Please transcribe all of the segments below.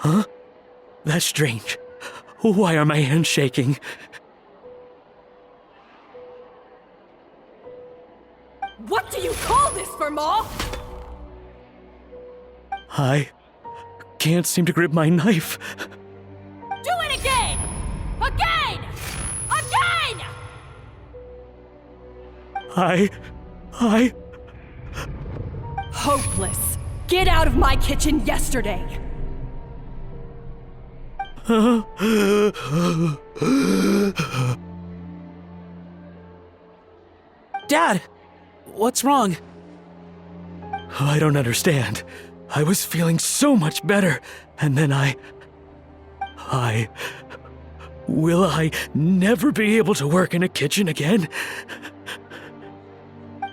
Huh? That's strange. Why are my hands shaking? What do you call this, Verma? I can't seem to grip my knife. Do it again! Again! Again! I... Hopeless. Get out of my kitchen yesterday. Dad! What's wrong? I don't understand. I was feeling so much better, and then Will I never be able to work in a kitchen again?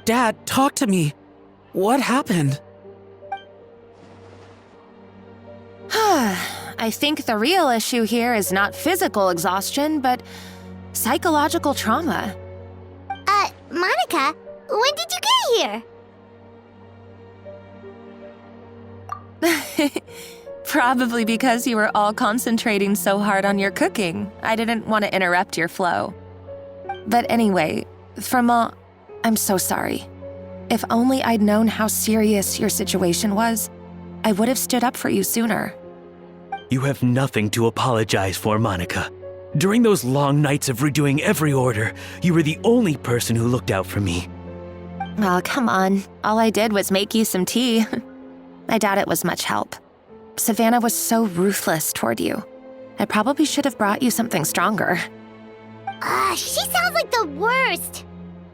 Dad, talk to me. What happened? I think the real issue here is not physical exhaustion, but psychological trauma. Monica, when did you get here? Probably because you were all concentrating so hard on your cooking. I didn't want to interrupt your flow. But anyway, Verma, I'm so sorry. If only I'd known how serious your situation was, I would have stood up for you sooner. You have nothing to apologize for, Monica. During those long nights of redoing every order, you were the only person who looked out for me. Oh, come on. All I did was make you some tea. I doubt it was much help. Savanna was so ruthless toward you. I probably should have brought you something stronger. She sounds like the worst.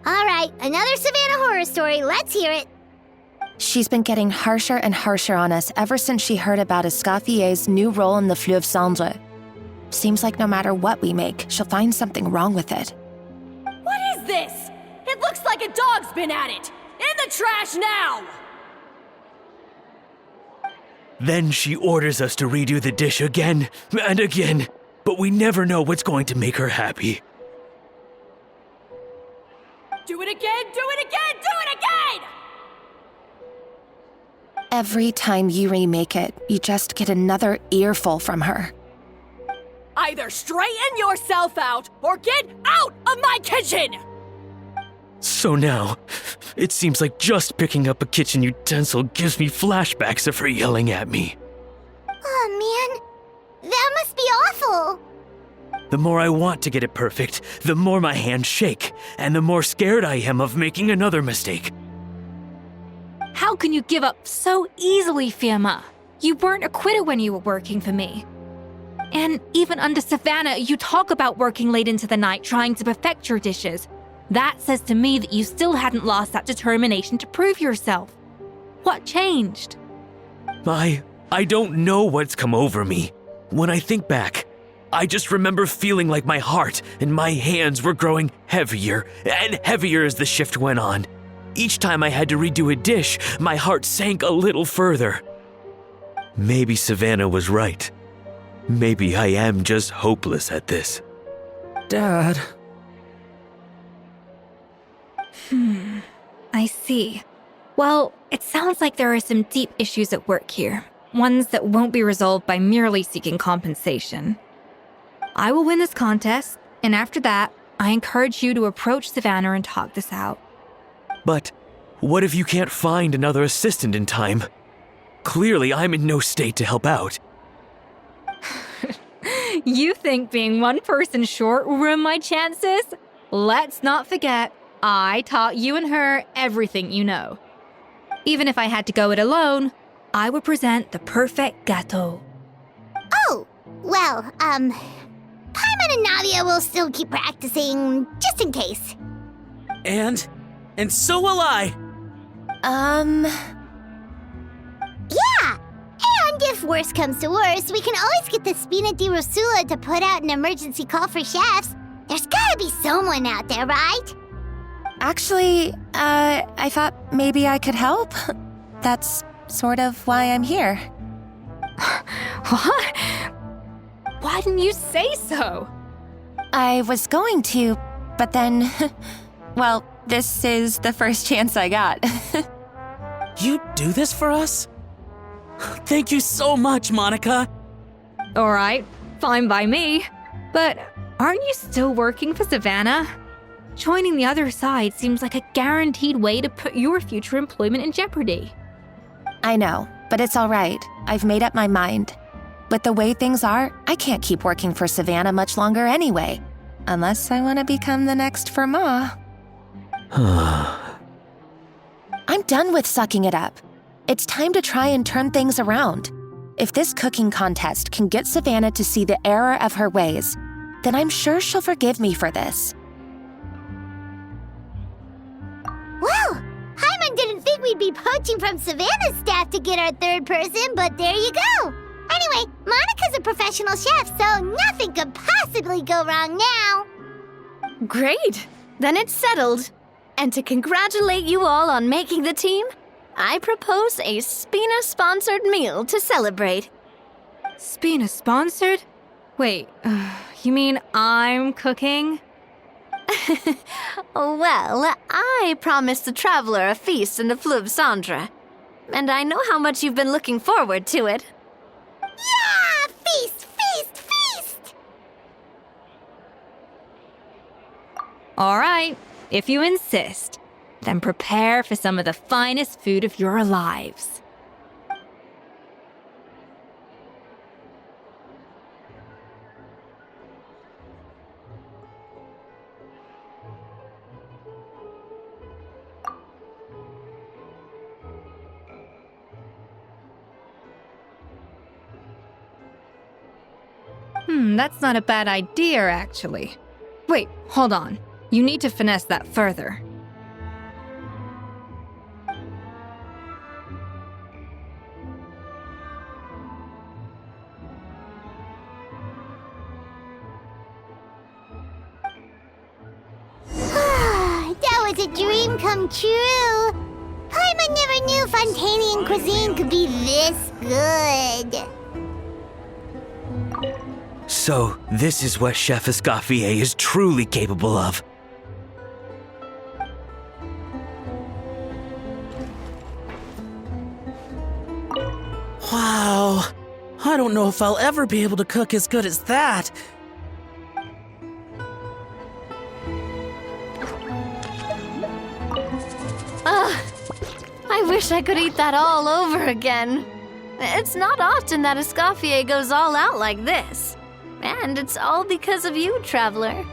All right, another Savanna horror story. Let's hear it. She's been getting harsher and harsher on us ever since she heard about Escoffier's new role in the Fleuve Cendre. Seems like no matter what we make, she'll find something wrong with it. What is this? It looks like a dog's been at it! In the trash now! Then she orders us to redo the dish again and again, but we never know what's going to make her happy. Do it again, do it again, do it again! Every time you remake it, you just get another earful from her. Either straighten yourself out or get out of my kitchen! So now, it seems like just picking up a kitchen utensil gives me flashbacks of her yelling at me. Oh man, that must be awful. The more I want to get it perfect, the more my hands shake, and the more scared I am of making another mistake. How can you give up so easily, Firma? You weren't a quitter when you were working for me. And even under Savanna, you talk about working late into the night trying to perfect your dishes. That says to me that you still hadn't lost that determination to prove yourself. What changed? I don't know what's come over me. When I think back, I just remember feeling like my heart and my hands were growing heavier and heavier as the shift went on. Each time I had to redo a dish, my heart sank a little further. Maybe Savanna was right. Maybe I am just hopeless at this. Dad. I see. Well, it sounds like there are some deep issues at work here. Ones that won't be resolved by merely seeking compensation. I will win this contest, and after that, I encourage you to approach Savanna and talk this out. But what if you can't find another assistant in time? Clearly, I'm in no state to help out. You think being one person short will ruin my chances? Let's not forget, I taught you and her everything you know. Even if I had to go it alone, I would present the perfect gâteau. Oh, well, Paimon and Nadia will still keep practicing, just in case. And so will I. Yeah! And if worse comes to worse, we can always get the Spina di Rosula to put out an emergency call for chefs. There's gotta be someone out there, right? Actually, I thought maybe I could help. That's sort of why I'm here. What? Why didn't you say so? I was going to, but then, well, this is the first chance I got. You do this for us? Thank you so much, Monica. Alright, fine by me. But aren't you still working for Savanna? Joining the other side seems like a guaranteed way to put your future employment in jeopardy. I know, but it's all right. I've made up my mind. With the way things are, I can't keep working for Savanna much longer anyway. Unless I want to become the next Firma. I'm done with sucking it up. It's time to try and turn things around. If this cooking contest can get Savanna to see the error of her ways, then I'm sure she'll forgive me for this. Well, Hyman didn't think we'd be poaching from Savannah's staff to get our third person, but there you go. Anyway, Monica's a professional chef, so nothing could possibly go wrong now. Great! Then it's settled. And to congratulate you all on making the team, I propose a Spina-sponsored meal to celebrate. Spina sponsored? Wait, you mean I'm cooking? Well, I promised the traveler a feast in the Fleuve Cendre. And I know how much you've been looking forward to it. Yeah! Feast, feast, feast! Alright, if you insist, then prepare for some of the finest food of your lives. That's not a bad idea, actually. Wait, hold on. You need to finesse that further. That was a dream come true. Paimon never knew Fontanian cuisine could be this good. So, this is what Chef Escoffier is truly capable of. Wow. I don't know if I'll ever be able to cook as good as that. I wish I could eat that all over again. It's not often that Escoffier goes all out like this. And it's all because of you, traveler.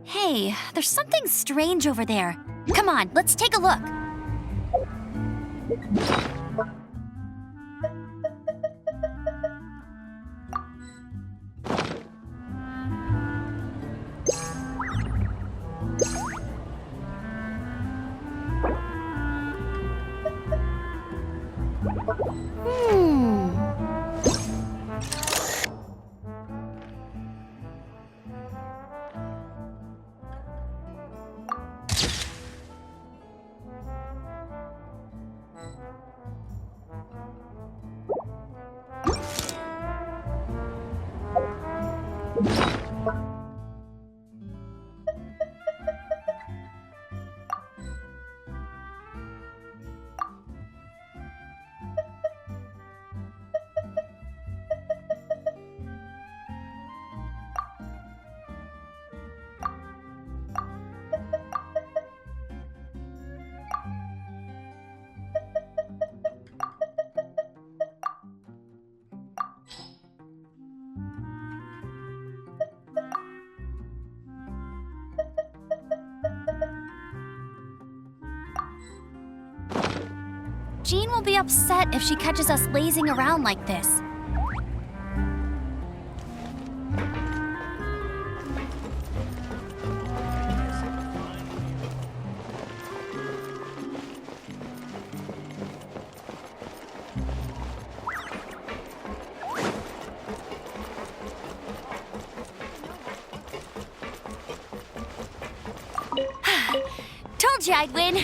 Hey, there's something strange over there. Come on, let's take a look. Jean will be upset if she catches us lazing around like this. Told you I'd win.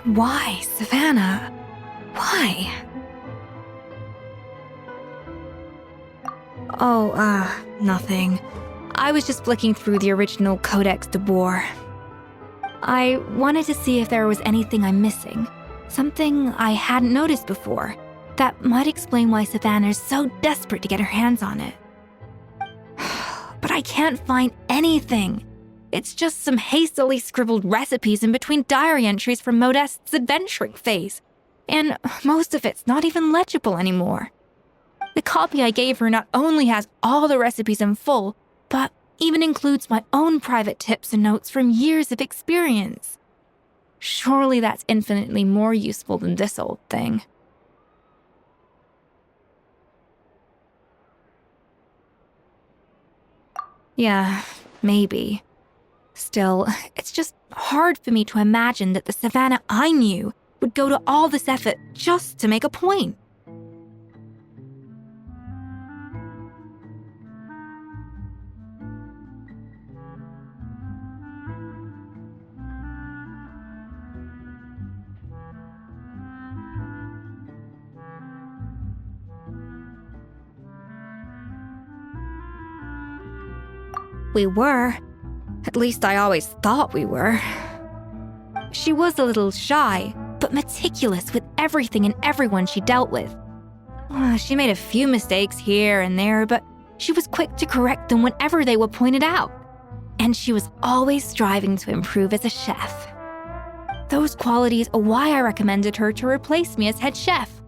Why, Savanna? Why? Oh, nothing. I was just flicking through the original Codex Deboreh. I wanted to see if there was anything I'm missing. Something I hadn't noticed before. That might explain why Savanna's so desperate to get her hands on it. But I can't find anything. It's just some hastily scribbled recipes in between diary entries from Modeste's adventuring phase. And most of it's not even legible anymore. The copy I gave her not only has all the recipes in full, but even includes my own private tips and notes from years of experience. Surely that's infinitely more useful than this old thing. Yeah, maybe. Still, it's just hard for me to imagine that the Savanna I knew would go to all this effort just to make a point. We were. At least I always thought we were. She was a little shy, but meticulous with everything and everyone she dealt with. She made a few mistakes here and there, but she was quick to correct them whenever they were pointed out. And she was always striving to improve as a chef. Those qualities are why I recommended her to replace me as head chef.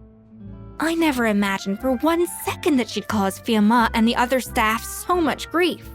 I never imagined for 1 second that she'd cause Fiamma and the other staff so much grief.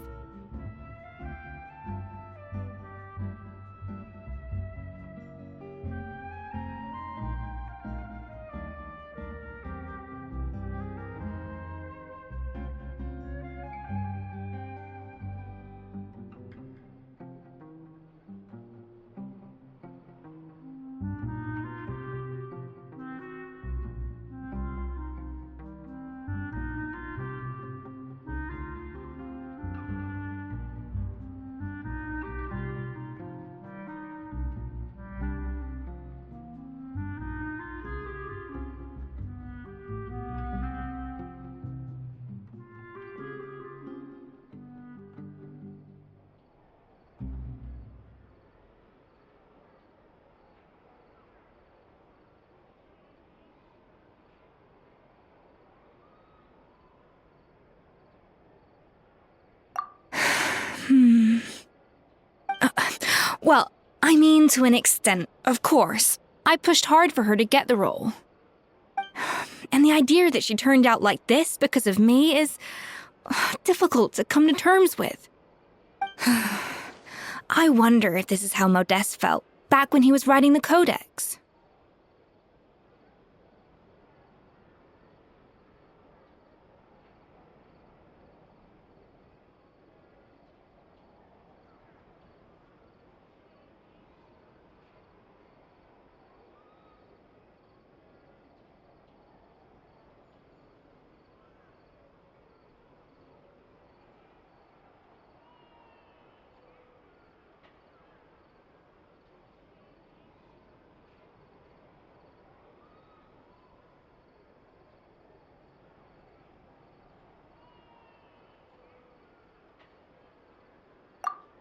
Well, I mean to an extent, of course. I pushed hard for her to get the role. And the idea that she turned out like this because of me is difficult to come to terms with. I wonder if this is how Modeste felt back when he was writing the Codex.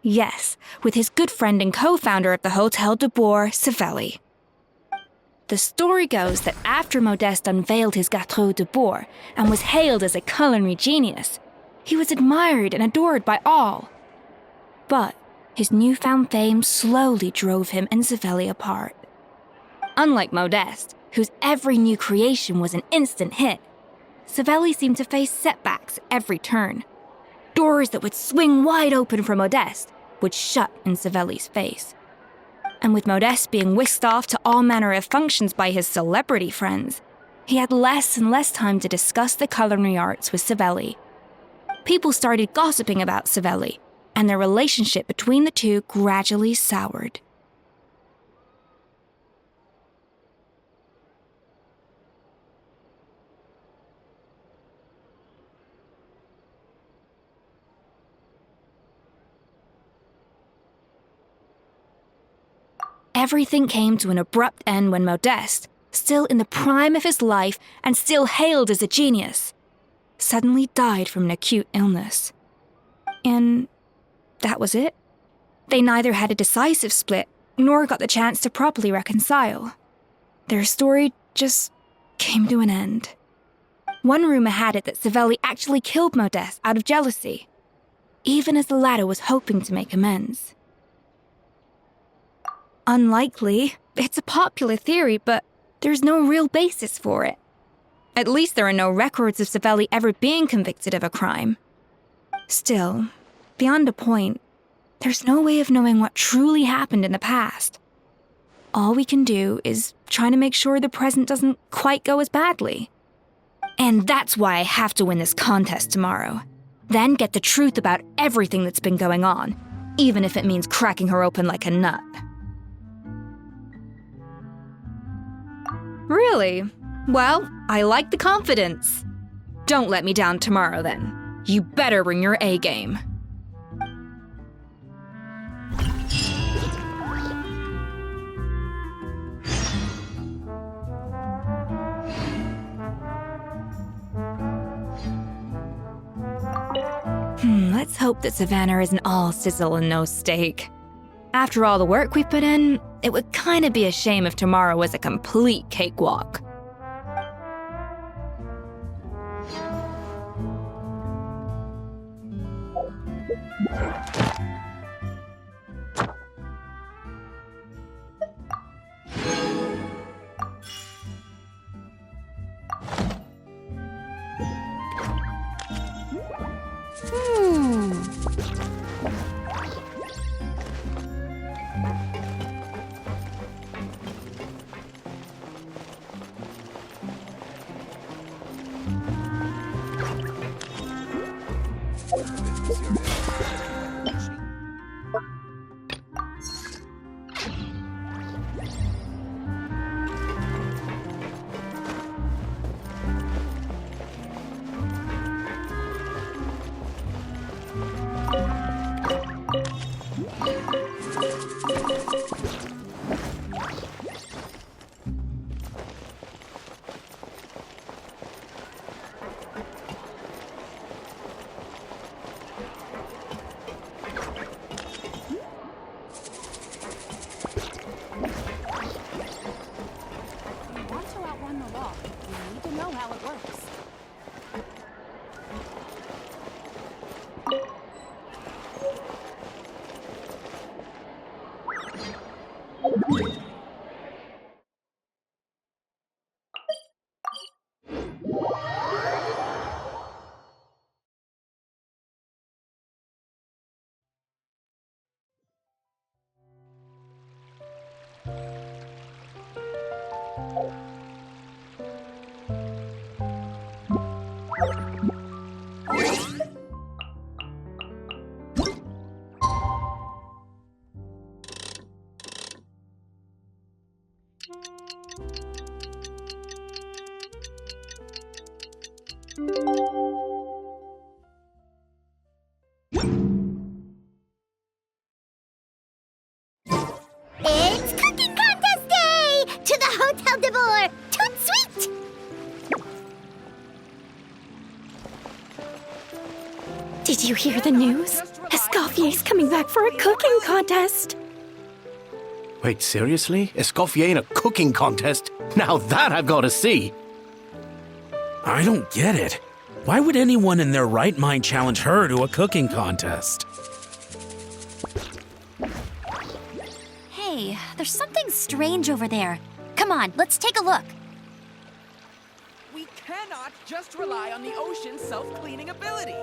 Yes, with his good friend and co-founder of the Hotel Deboreh, Savelli. The story goes that after Modeste unveiled his Gâteau Deboreh and was hailed as a culinary genius, he was admired and adored by all. But his newfound fame slowly drove him and Savelli apart. Unlike Modeste, whose every new creation was an instant hit, Savelli seemed to face setbacks at every turn. Doors that would swing wide open for Modeste would shut in Savelli's face. And with Modeste being whisked off to all manner of functions by his celebrity friends, he had less and less time to discuss the culinary arts with Savelli. People started gossiping about Savelli, and their relationship between the two gradually soured. Everything came to an abrupt end when Modeste, still in the prime of his life and still hailed as a genius, suddenly died from an acute illness. And that was it. They neither had a decisive split nor got the chance to properly reconcile. Their story just came to an end. One rumor had it that Savelli actually killed Modeste out of jealousy, even as the latter was hoping to make amends. Unlikely. It's a popular theory, but there's no real basis for it. At least there are no records of Savelli ever being convicted of a crime. Still, beyond a point, there's no way of knowing what truly happened in the past. All we can do is try to make sure the present doesn't quite go as badly. And that's why I have to win this contest tomorrow. Then get the truth about everything that's been going on, even if it means cracking her open like a nut. Really? Well, I like the confidence. Don't let me down tomorrow, then. You better bring your A game. Let's hope that Savanna isn't all sizzle and no steak. After all the work we put in, it would kind of be a shame if tomorrow was a complete cakewalk. It's cooking contest day! To the Hotel Deboreh! Toot sweet! Did you hear the news? Escoffier's coming back for a cooking contest. Wait, seriously? Escoffier in a cooking contest? Now that I've got to see! I don't get it. Why would anyone in their right mind challenge her to a cooking contest? Hey, there's something strange over there. Come on, let's take a look. We cannot just rely on the ocean's self-cleaning ability.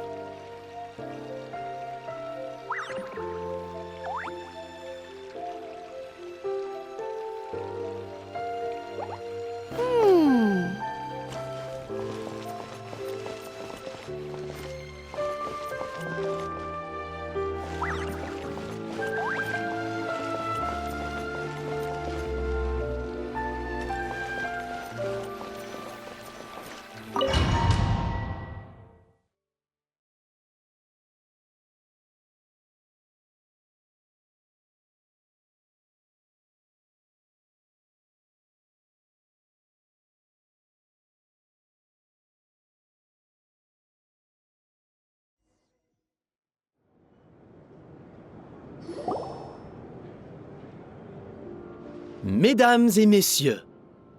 Mesdames et messieurs,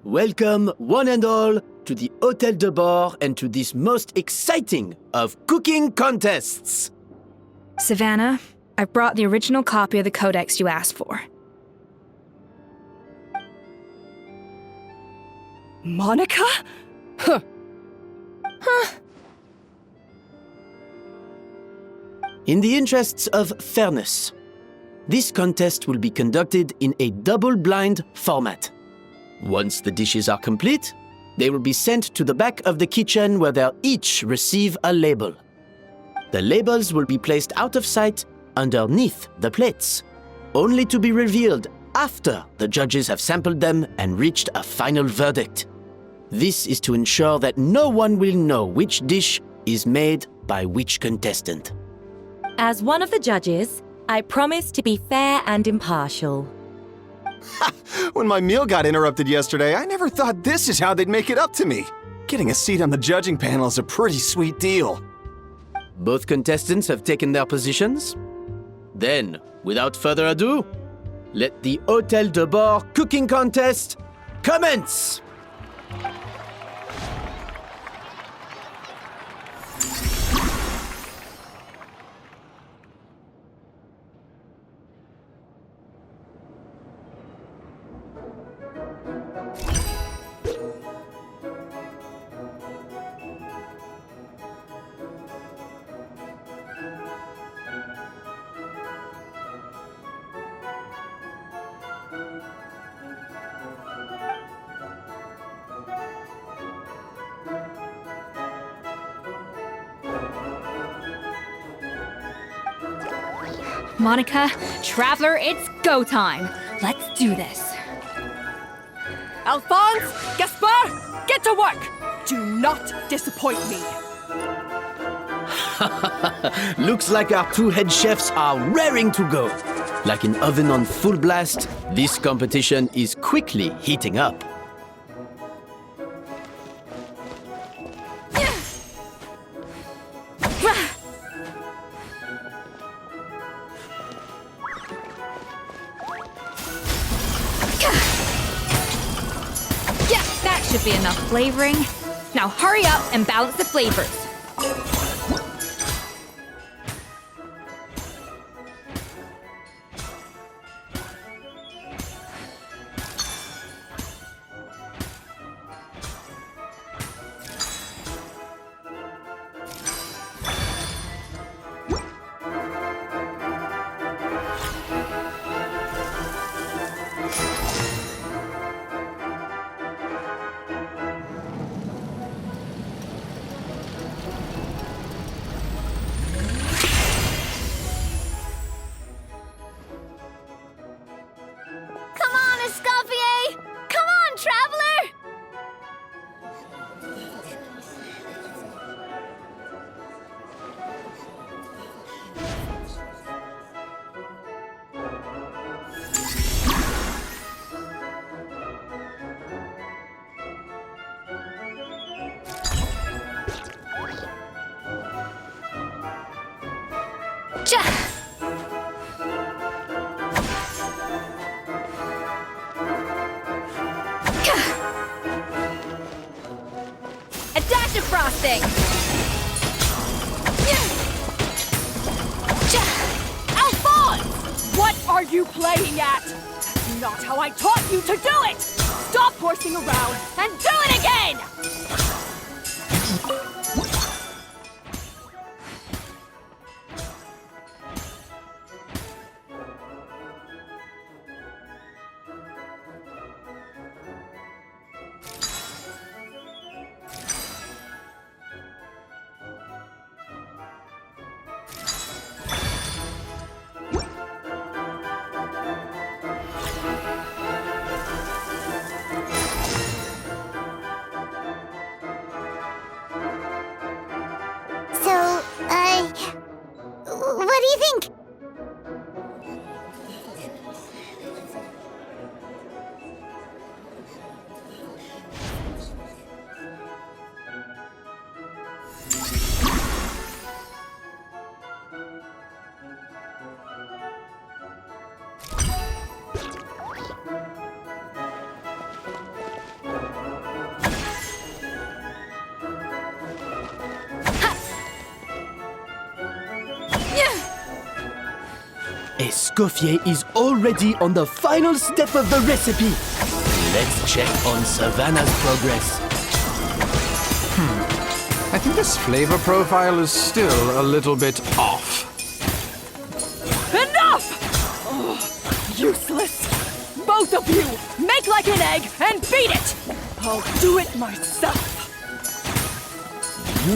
welcome one and all to the Hotel Deboreh and to this most exciting of cooking contests. Savanna, I've brought the original copy of the Codex you asked for. Monica? Huh. In the interests of fairness, this contest will be conducted in a double-blind format. Once the dishes are complete, they will be sent to the back of the kitchen where they'll each receive a label. The labels will be placed out of sight underneath the plates, only to be revealed after the judges have sampled them and reached a final verdict. This is to ensure that no one will know which dish is made by which contestant. As one of the judges, I promise to be fair and impartial. When my meal got interrupted yesterday, I never thought this is how they'd make it up to me. Getting a seat on the judging panel is a pretty sweet deal. Both contestants have taken their positions? Then, without further ado, let the Hotel Deboreh cooking contest commence! Monica, Traveler, it's go time. Let's do this. Alphonse, Gaspar, get to work! Do not disappoint me. Looks like our two head chefs are raring to go. Like an oven on full blast, this competition is quickly heating up. Yeah, that should be enough flavoring. Now hurry up and balance the flavors. Get defrosting! Alphonse! What are you playing at? That's not how I taught you to do it! Stop horsing around and do it again! What do you think? Escoffier is already on the final step of the recipe. Let's check on Savanna's progress. I think this flavor profile is still a little bit off. Enough! Oh, useless! Both of you, make like an egg and beat it! I'll do it myself!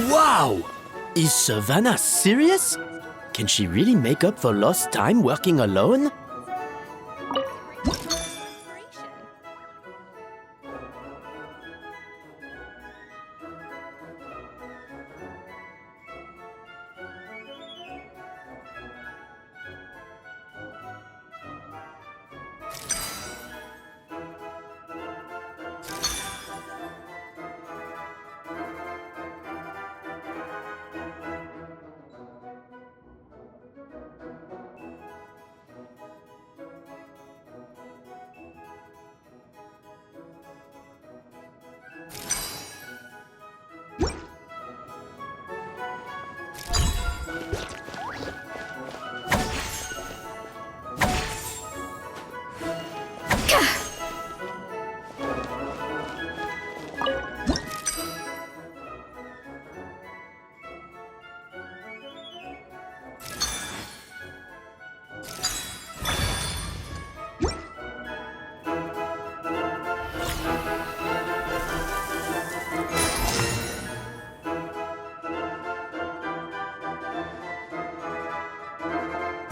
Wow! Is Savanna serious? Can she really make up for lost time working alone?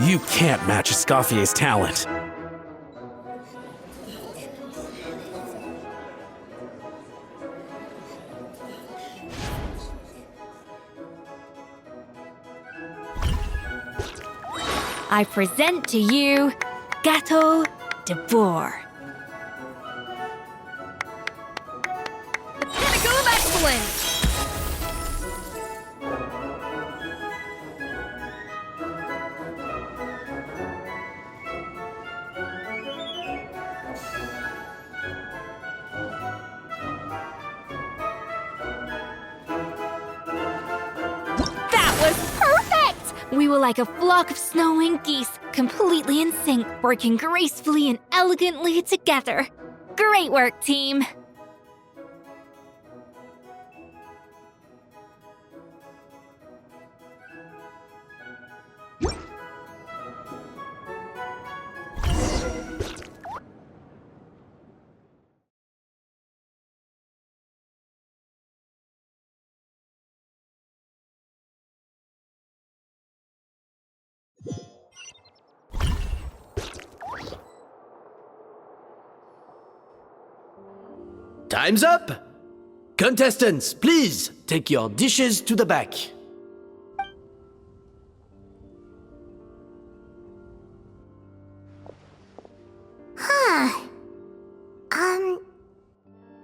You can't match Escoffier's talent. I present to you Hotel Deboreh. The pinnacle of excellence! We were like a flock of snowing geese, completely in sync, working gracefully and elegantly together. Great work, team! Time's up! Contestants, please take your dishes to the back.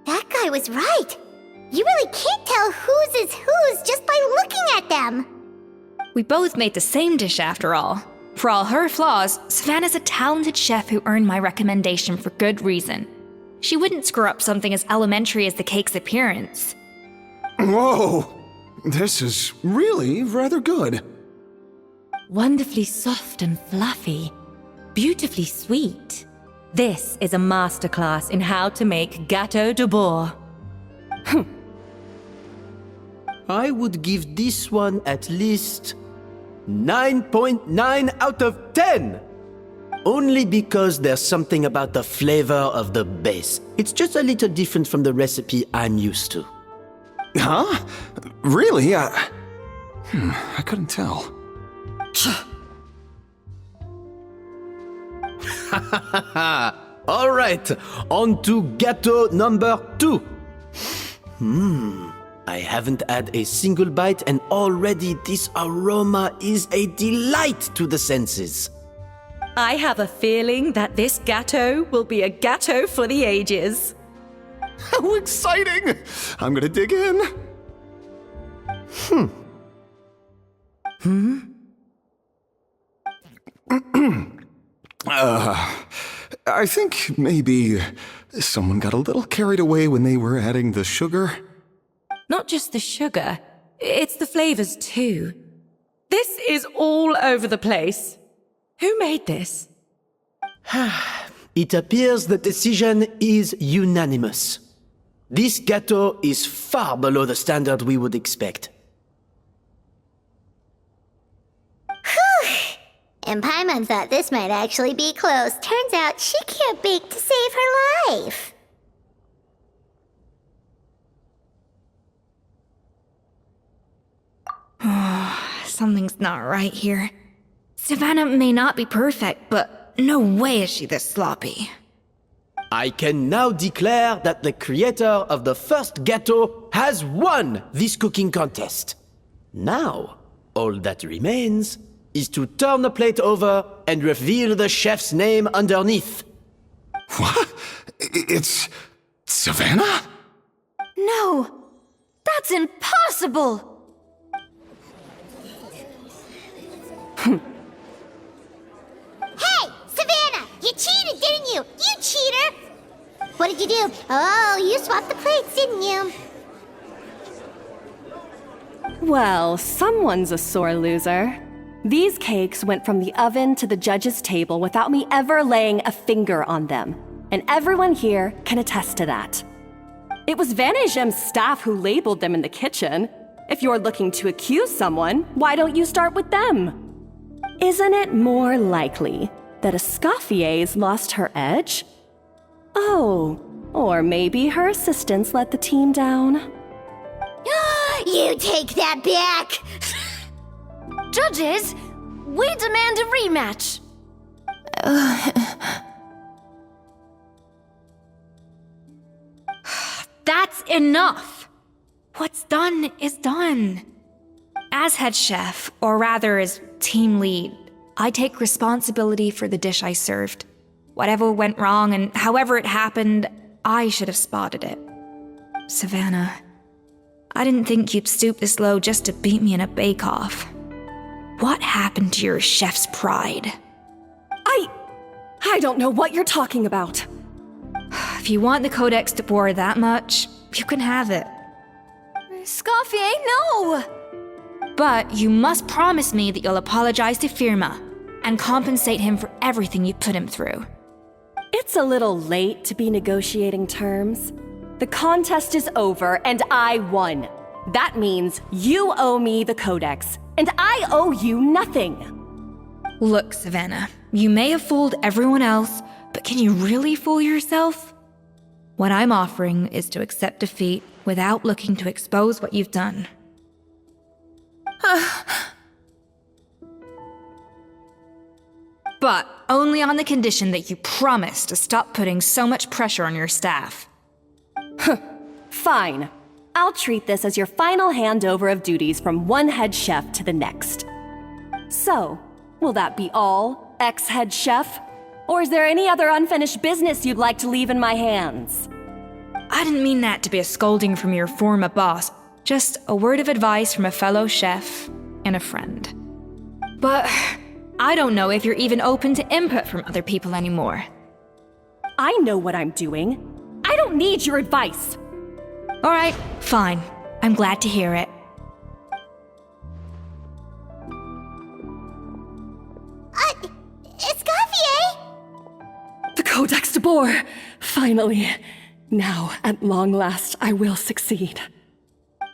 That guy was right. You really can't tell whose is whose just by looking at them. We both made the same dish after all. For all her flaws, Savanna's a talented chef who earned my recommendation for good reason. She wouldn't screw up something as elementary as the cake's appearance. Whoa! This is really rather good. Wonderfully soft and fluffy. Beautifully sweet. This is a masterclass in how to make Gâteau de Bourg. I would give this one at least 9.9 out of 10! Only because there's something about the flavor of the base. It's just a little different from the recipe I'm used to. Huh? Really? I couldn't tell. All right, on to gâteau number 2. I haven't had a single bite and already this aroma is a delight to the senses. I have a feeling that this gâteau will be a gâteau for the ages. How exciting! I'm gonna dig in. I think maybe someone got a little carried away when they were adding the sugar. Not just the sugar, it's the flavors too. This is all over the place. Who made this? It appears the decision is unanimous. This gâteau is far below the standard we would expect. And Paimon thought this might actually be close. Turns out she can't bake to save her life. Something's not right here. Savanna may not be perfect, but no way is she this sloppy. I can now declare that the creator of the first gâteau has won this cooking contest. Now, all that remains is to turn the plate over and reveal the chef's name underneath. What? It's Savanna? No! That's impossible! Hey, Savanna! You cheated, didn't you? You cheater! What did you do? Oh, you swapped the plates, didn't you? Well, someone's a sore loser. These cakes went from the oven to the judge's table without me ever laying a finger on them. And everyone here can attest to that. It was Van Gem's staff who labeled them in the kitchen. If you're looking to accuse someone, why don't you start with them? Isn't it more likely that Escoffier's lost her edge? Oh, or maybe her assistants let the team down. You take that back! Judges, we demand a rematch! That's enough! What's done is done. As head chef, or rather as team lead, I take responsibility for the dish I served. Whatever went wrong and however it happened, I should have spotted it. Savanna, I didn't think you'd stoop this low just to beat me in a bake-off. What happened to your chef's pride? I don't know what you're talking about. If you want the Codex Deboreh that much, you can have it. Escoffier, no! But you must promise me that you'll apologize to Firma and compensate him for everything you put him through. It's a little late to be negotiating terms. The contest is over and I won. That means you owe me the Codex, and I owe you nothing. Look, Savanna, you may have fooled everyone else, but can you really fool yourself? What I'm offering is to accept defeat without looking to expose what you've done. But only on the condition that you promise to stop putting so much pressure on your staff. Fine. I'll treat this as your final handover of duties from one head chef to the next. So, will that be all, ex-head chef? Or is there any other unfinished business you'd like to leave in my hands? I didn't mean that to be a scolding from your former boss, just a word of advice from a fellow chef and a friend. But I don't know if you're even open to input from other people anymore. I know what I'm doing. I don't need your advice. All right, fine. I'm glad to hear it. Escoffier! The Codex Deboreh! Finally. Now, at long last, I will succeed.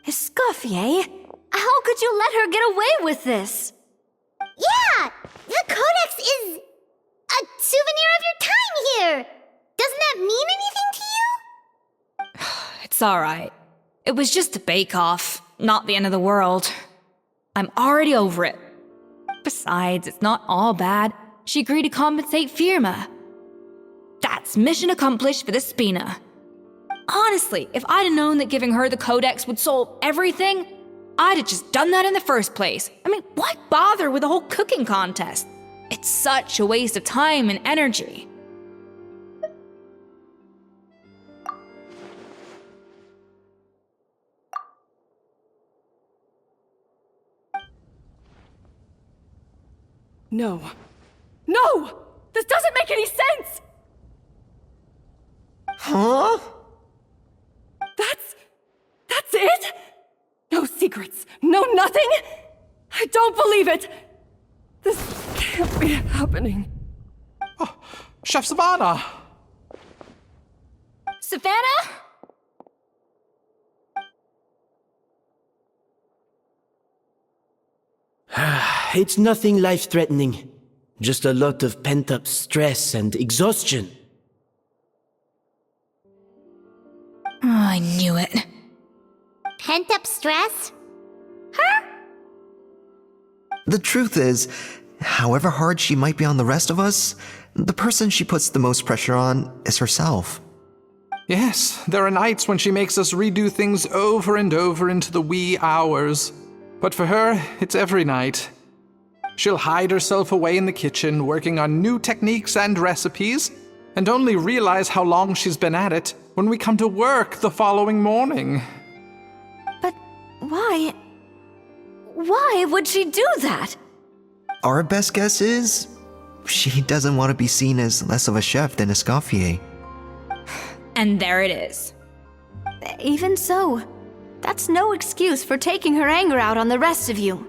Escoffier? How could you let her get away with this? Yeah! The Codex is a souvenir of your time here! Doesn't that mean anything to you? It's alright. It was just a bake-off, not the end of the world. I'm already over it. Besides, it's not all bad. She agreed to compensate Firma. That's mission accomplished for the Spina. Honestly, if I'd have known that giving her the Codex would solve everything, I'd have just done that in the first place. I mean, why bother with the whole cooking contest? It's such a waste of time and energy. No. No! This doesn't make any sense! Huh? That's it? No secrets, no nothing? I don't believe it! This can't be happening. Oh, Chef Savanna! Savanna? It's nothing life-threatening. Just a lot of pent-up stress and exhaustion. Oh, I knew it. Pent-up stress? The truth is, however hard she might be on the rest of us, the person she puts the most pressure on is herself. Yes, there are nights when she makes us redo things over and over into the wee hours. But for her, it's every night. She'll hide herself away in the kitchen, working on new techniques and recipes, and only realize how long she's been at it when we come to work the following morning. But why? Why would she do that? Our best guess is, she doesn't want to be seen as less of a chef than Escoffier. And there it is. Even so, that's no excuse for taking her anger out on the rest of you.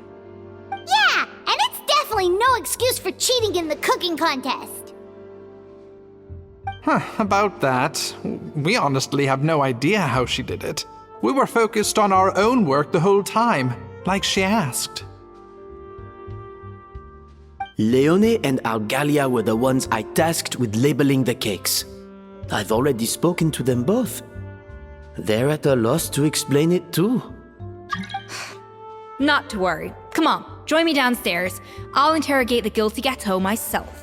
Yeah, and it's definitely no excuse for cheating in the cooking contest. About that, we honestly have no idea how she did it. We were focused on our own work the whole time, like she asked. Leone and Algalia were the ones I tasked with labeling the cakes. I've already spoken to them both. They're at a loss to explain it too. Not to worry. Come on, join me downstairs. I'll interrogate the guilty gâteau myself.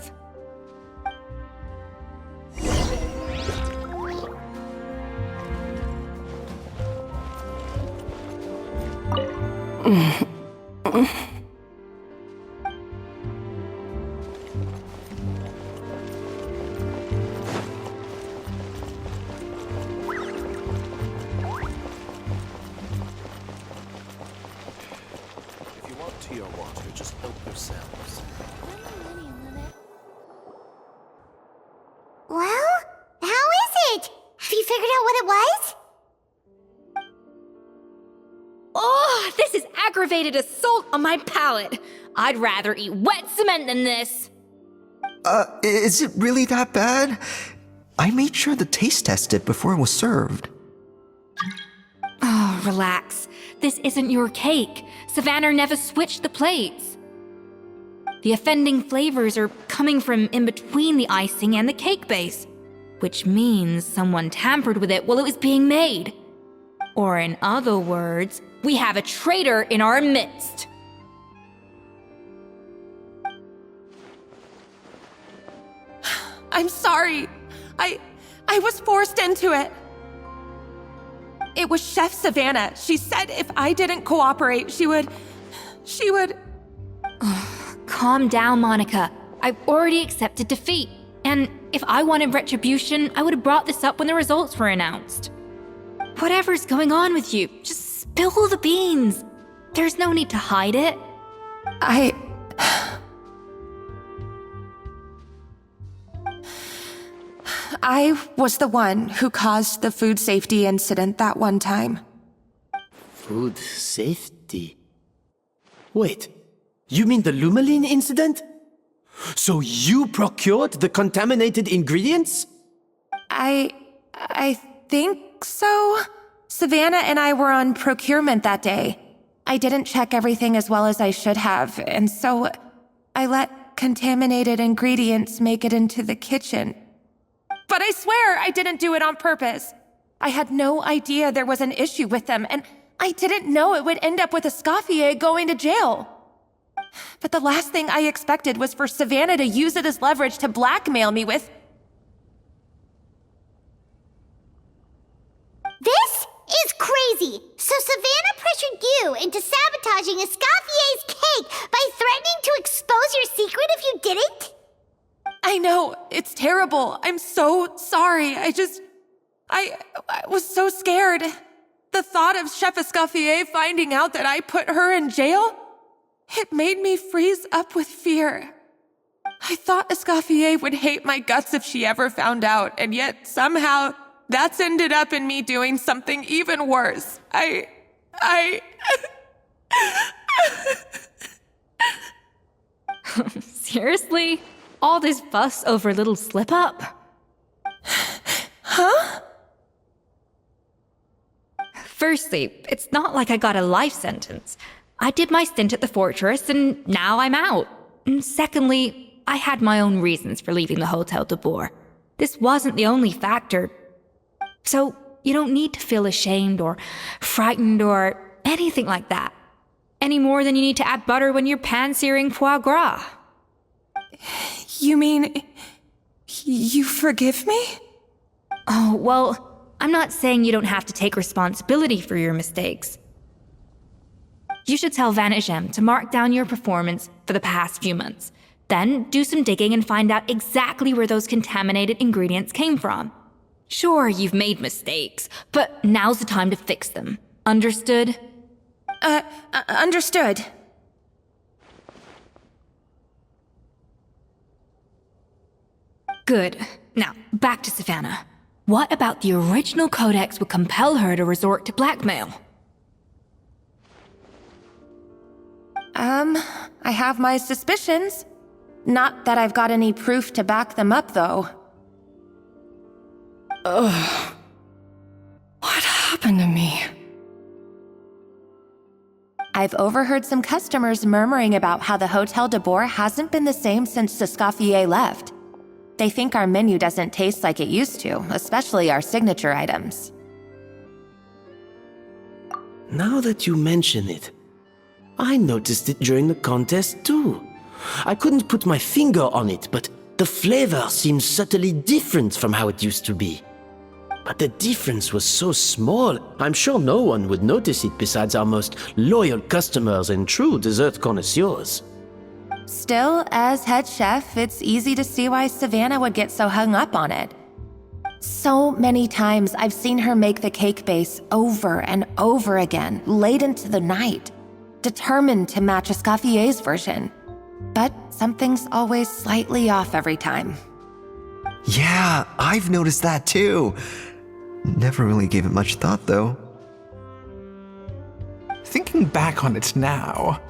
Well, how is it? Have you figured out what it was? Oh, this is aggravated assault on my palate. I'd rather eat wet cement than this. Is it really that bad? I made sure to taste test it before it was served. Oh, relax. This isn't your cake. Savanna never switched the plates. The offending flavors are coming from in between the icing and the cake base, which means someone tampered with it while it was being made. Or in other words, we have a traitor in our midst. I'm sorry. I was forced into it. It was Chef Savanna. She said if I didn't cooperate, she would... Calm down, Monica. I've already accepted defeat. And if I wanted retribution, I would have brought this up when the results were announced. Whatever's going on with you, just spill the beans. There's no need to hide it. I was the one who caused the food safety incident that one time. Food safety. Wait, you mean the Lumaline incident? So you procured the contaminated ingredients? I think so. Savanna and I were on procurement that day. I didn't check everything as well as I should have, and so I let contaminated ingredients make it into the kitchen. But I swear I didn't do it on purpose. I had no idea there was an issue with them, and I didn't know it would end up with Escoffier going to jail. But the last thing I expected was for Savanna to use it as leverage to blackmail me with... This is crazy! So Savanna pressured you into sabotaging Escoffier's cake by threatening to expose your secret if you didn't? I know, it's terrible. I'm so sorry. I was so scared. The thought of Chef Escoffier finding out that I put her in jail, it made me freeze up with fear. I thought Escoffier would hate my guts if she ever found out, and yet somehow that's ended up in me doing something even worse. Seriously? All this fuss over a little slip-up? Huh? Firstly, it's not like I got a life sentence. I did my stint at the fortress, and now I'm out. And secondly, I had my own reasons for leaving the Hotel Deboreh. This wasn't the only factor. So, you don't need to feel ashamed or frightened or anything like that. Any more than you need to add butter when you're pan-searing foie gras. You mean... you forgive me? Oh, well, I'm not saying you don't have to take responsibility for your mistakes. You should tell Vanagem to mark down your performance for the past few months. Then do some digging and find out exactly where those contaminated ingredients came from. Sure, you've made mistakes, but now's the time to fix them. Understood? Understood. Good. Now, back to Savanna. What about the original Codex would compel her to resort to blackmail? I have my suspicions. Not that I've got any proof to back them up, though. Ugh. What happened to me? I've overheard some customers murmuring about how the Hotel Deboreh hasn't been the same since Escoffier left. They think our menu doesn't taste like it used to, especially our signature items. Now that you mention it, I noticed it during the contest too. I couldn't put my finger on it, but the flavor seems subtly different from how it used to be. But the difference was so small, I'm sure no one would notice it besides our most loyal customers and true dessert connoisseurs. Still, as head chef, it's easy to see why Savanna would get so hung up on it. So many times I've seen her make the cake base over and over again, late into the night, determined to match Escoffier's version. But something's always slightly off every time. Yeah, I've noticed that too. Never really gave it much thought, though. Thinking back on it now,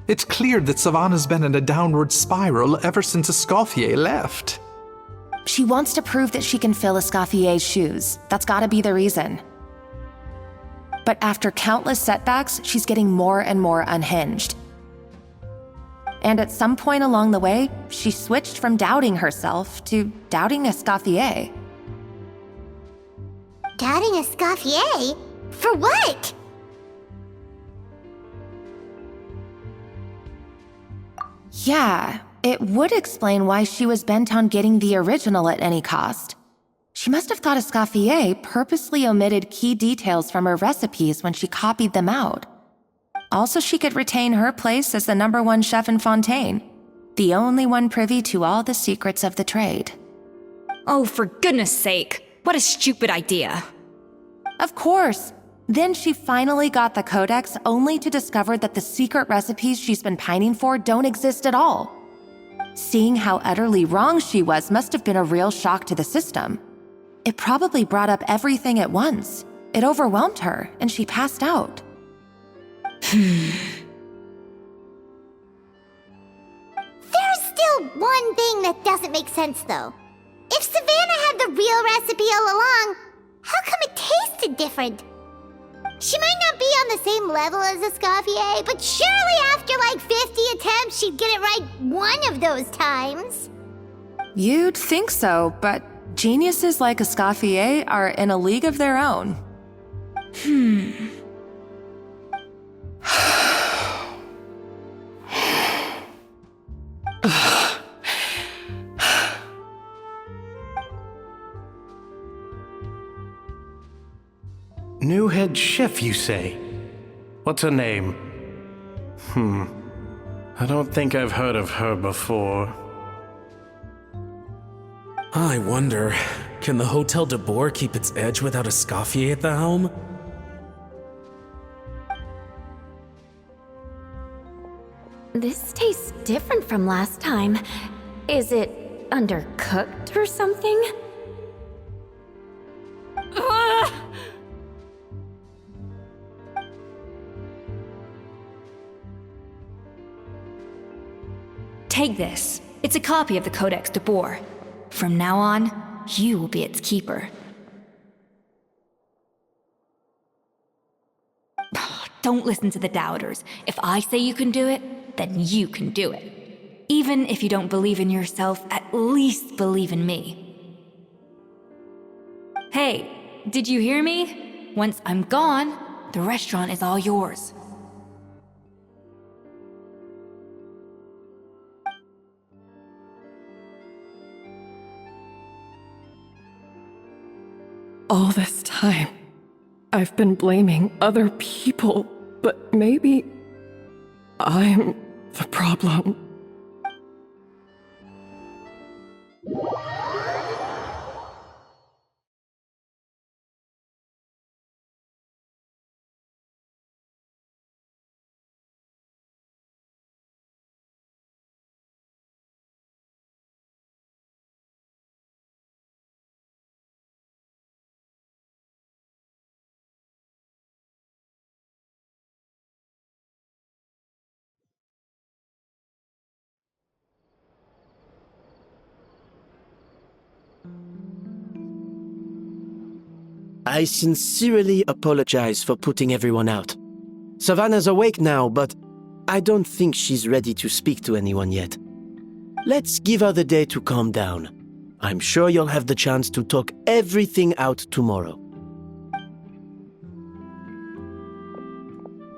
it's clear that Savanna's been in a downward spiral ever since Escoffier left. She wants to prove that she can fill Escoffier's shoes. That's gotta be the reason. But after countless setbacks, she's getting more and more unhinged. And at some point along the way, she switched from doubting herself to doubting Escoffier. Doubting Escoffier? For what? Yeah, it would explain why she was bent on getting the original at any cost. She must have thought Escoffier purposely omitted key details from her recipes when she copied them out. Also, she could retain her place as the #1 chef in Fontaine, the only one privy to all the secrets of the trade. Oh, for goodness sake, what a stupid idea. Of course. Then she finally got the Codex only to discover that the secret recipes she's been pining for don't exist at all. Seeing how utterly wrong she was must have been a real shock to the system. It probably brought up everything at once. It overwhelmed her, and she passed out. There's still one thing that doesn't make sense, though. If Savanna had the real recipe all along, how come it tasted different? She might not be on the same level as Escoffier, but surely after like 50 attempts, she'd get it right one of those times. You'd think so, but geniuses like Escoffier are in a league of their own. New head chef, you say? What's her name? I don't think I've heard of her before. I wonder, can the Hotel Deboreh keep its edge without Escoffier at the helm? This tastes different from last time. Is it undercooked or something? Take this. It's a copy of the Codex Deboreh. From now on, you will be its keeper. Don't listen to the doubters. If I say you can do it, then you can do it. Even if you don't believe in yourself, at least believe in me. Hey, did you hear me? Once I'm gone, the restaurant is all yours. All this time, I've been blaming other people, but maybe I'm the problem. I sincerely apologize for putting everyone out. Savanna's awake now, but I don't think she's ready to speak to anyone yet. Let's give her the day to calm down. I'm sure you'll have the chance to talk everything out tomorrow.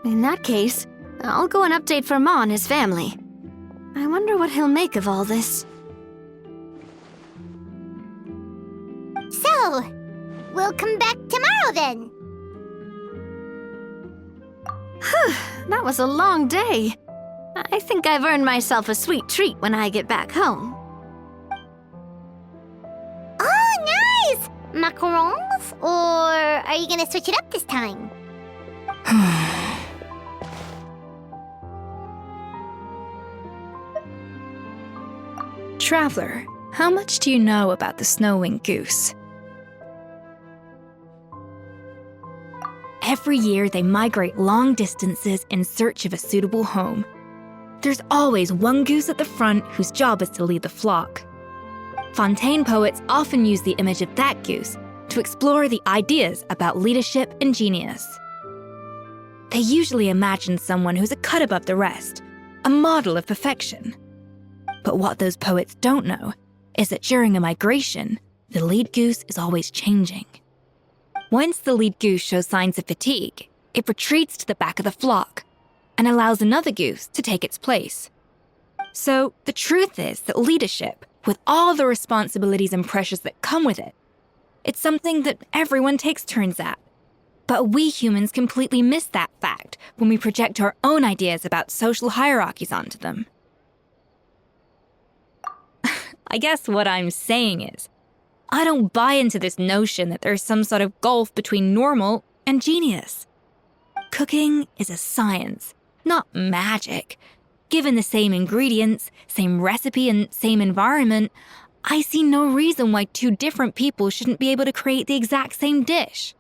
In that case, I'll go and update Firma and his family. I wonder what he'll make of all this. So, we'll come back tomorrow then. That was a long day. I think I've earned myself a sweet treat when I get back home. Oh, nice! Macarons? Or are you gonna switch it up this time? Traveler, how much do you know about the snow-winged goose? Every year, they migrate long distances in search of a suitable home. There's always one goose at the front whose job is to lead the flock. Fontaine poets often use the image of that goose to explore the ideas about leadership and genius. They usually imagine someone who's a cut above the rest, a model of perfection. But what those poets don't know is that during a migration, the lead goose is always changing. Once the lead goose shows signs of fatigue, it retreats to the back of the flock and allows another goose to take its place. So the truth is that leadership, with all the responsibilities and pressures that come with it, it's something that everyone takes turns at. But we humans completely miss that fact when we project our own ideas about social hierarchies onto them. I guess what I'm saying is, I don't buy into this notion that there's some sort of gulf between normal and genius. Cooking is a science, not magic. Given the same ingredients, same recipe, and same environment, I see no reason why two different people shouldn't be able to create the exact same dish.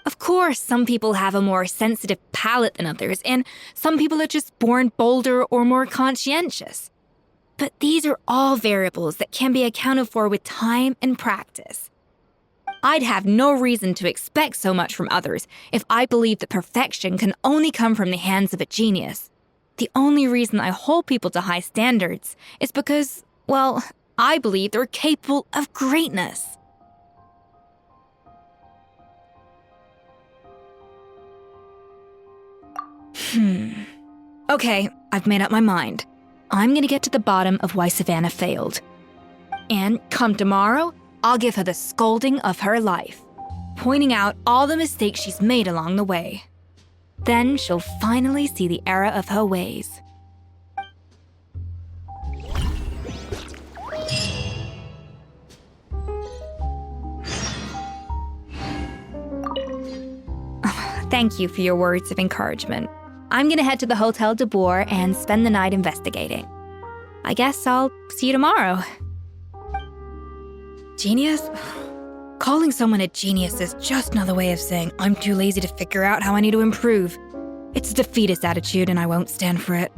Of course, some people have a more sensitive palate than others, and some people are just born bolder or more conscientious. But these are all variables that can be accounted for with time and practice. I'd have no reason to expect so much from others if I believed that perfection can only come from the hands of a genius. The only reason I hold people to high standards is because, well, I believe they're capable of greatness. Okay, I've made up my mind. I'm gonna get to the bottom of why Savanna failed. And come tomorrow, I'll give her the scolding of her life, pointing out all the mistakes she's made along the way. Then she'll finally see the error of her ways. Thank you for your words of encouragement. I'm gonna head to the Hotel Deboreh and spend the night investigating. I guess I'll see you tomorrow. Genius? Calling someone a genius is just another way of saying I'm too lazy to figure out how I need to improve. It's a defeatist attitude and I won't stand for it.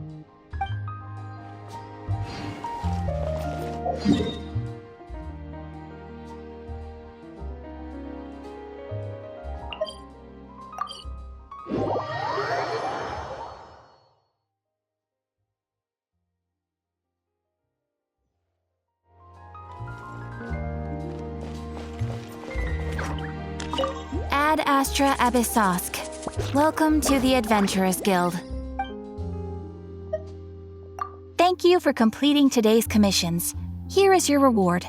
Ad Astra Abyssosk. Welcome to the Adventurers Guild. Thank you for completing today's commissions. Here is your reward.